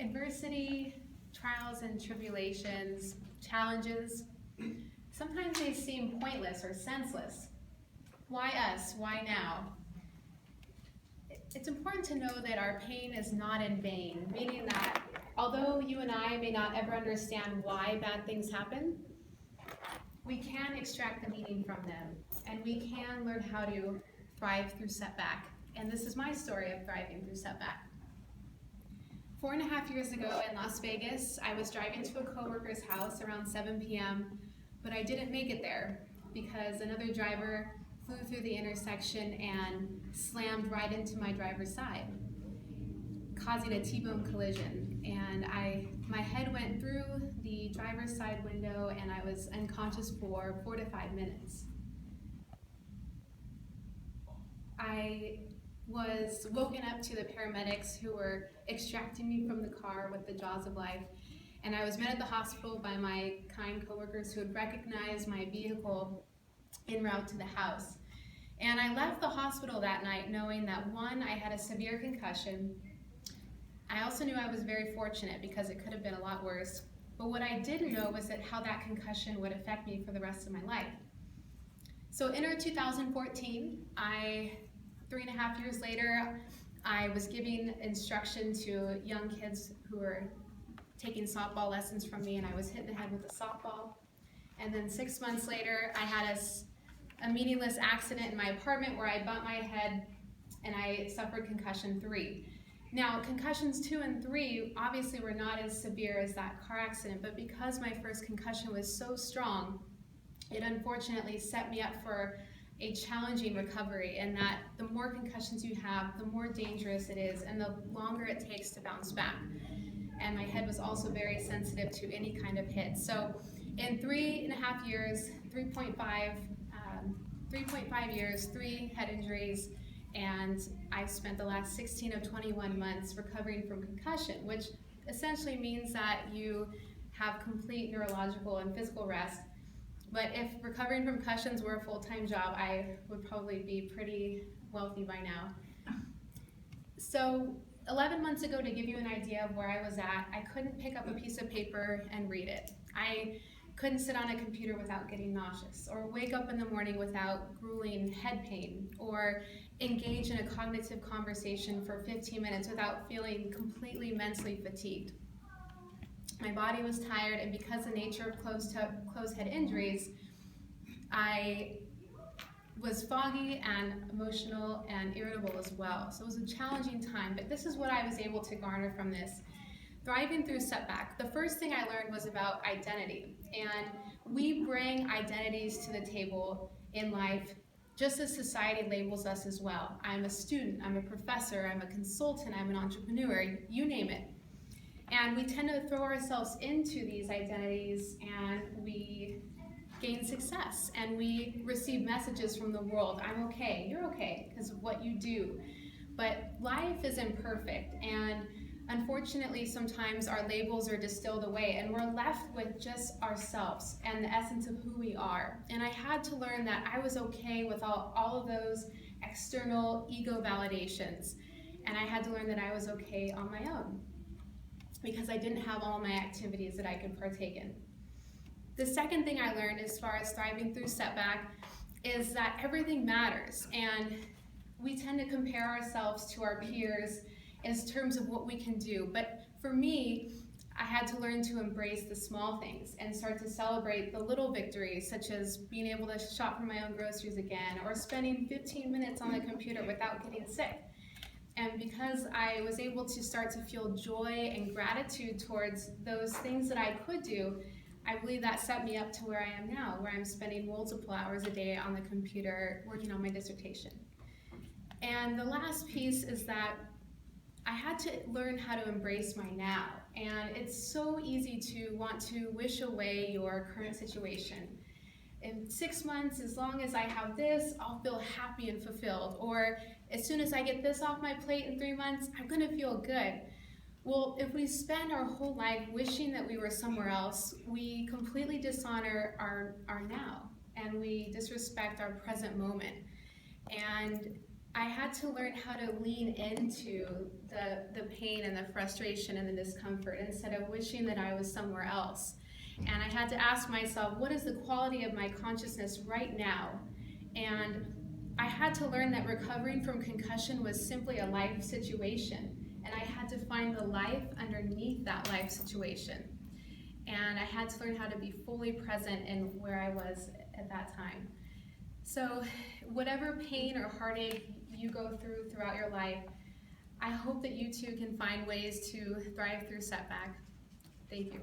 Adversity, trials and tribulations, challenges, sometimes they seem pointless or senseless. Why us? Why now? It's important to know that our pain is not in vain, meaning that although you and I may not ever understand why bad things happen, we can extract the meaning from them, and we can learn how to thrive through setback. And this is my story of thriving through setback. 4.5 years ago in Las Vegas, I was driving to a coworker's house around 7 p.m., but I didn't make it there because another driver flew through the intersection and slammed right into my driver's side, causing a T-bone collision. And my head went through the driver's side window and I was unconscious for 4 to 5 minutes. I was woken up to the paramedics who were extracting me from the car with the jaws of life, and I was met at the hospital by my kind coworkers who had recognized my vehicle en route to the house. And I left the hospital that night knowing that, one, I had a severe concussion. I also knew I was very fortunate because it could have been a lot worse, but what I didn't know was that how that concussion would affect me for the rest of my life. So enter 2014, 3.5 years later, I was giving instruction to young kids who were taking softball lessons from me, and I was hit in the head with a softball. And then 6 months later, I had a meaningless accident in my apartment where I bumped my head and I suffered concussion 3. Now, concussions 2 and 3 obviously were not as severe as that car accident, but because my first concussion was so strong, it unfortunately set me up for a challenging recovery, and that the more concussions you have, the more dangerous it is and the longer it takes to bounce back. And my head was also very sensitive to any kind of hit. So in 3.5 years, 3.5 years, 3 head injuries, and I spent the last 16 of 21 months recovering from concussion, which essentially means that you have complete neurological and physical rest. But if recovering from concussions were a full-time job, I would probably be pretty wealthy by now. So 11 months ago, to give you an idea of where I was at, I couldn't pick up a piece of paper and read it. I couldn't sit on a computer without getting nauseous, or wake up in the morning without grueling head pain, or engage in a cognitive conversation for 15 minutes without feeling completely mentally fatigued. My body was tired, and because of the nature of closed head injuries, I was foggy and emotional and irritable as well. So it was a challenging time, but this is what I was able to garner from this. Thriving through setback. The first thing I learned was about identity, and we bring identities to the table in life just as society labels us as well. I'm a student, I'm a professor, I'm a consultant, I'm an entrepreneur, you name it. And we tend to throw ourselves into these identities, and we gain success, and we receive messages from the world. I'm okay, you're okay, because of what you do. But life is imperfect, and unfortunately sometimes our labels are distilled away, and we're left with just ourselves and the essence of who we are. And I had to learn that I was okay with all of those external ego validations, and I had to learn that I was okay on my own, because I didn't have all my activities that I could partake in. The second thing I learned as far as thriving through setback is that everything matters, and we tend to compare ourselves to our peers in terms of what we can do. But for me, I had to learn to embrace the small things and start to celebrate the little victories, such as being able to shop for my own groceries again, or spending 15 minutes on the computer without getting sick. And because I was able to start to feel joy and gratitude towards those things that I could do, I believe that set me up to where I am now, where I'm spending multiple hours a day on the computer working on my dissertation. And the last piece is that I had to learn how to embrace my now. And it's so easy to want to wish away your current situation. In 6 months, as long as I have this, I'll feel happy and fulfilled. Or as soon as I get this off my plate in 3 months, I'm gonna feel good. Well, if we spend our whole life wishing that we were somewhere else, we completely dishonor our now, and we disrespect our present moment. And I had to learn how to lean into the pain and the frustration and the discomfort instead of wishing that I was somewhere else. And I had to ask myself, what is the quality of my consciousness right now? And I had to learn that recovering from concussion was simply a life situation. And I had to find the life underneath that life situation. And I had to learn how to be fully present in where I was at that time. So whatever pain or heartache you go through throughout your life, I hope that you too can find ways to thrive through setback. Thank you.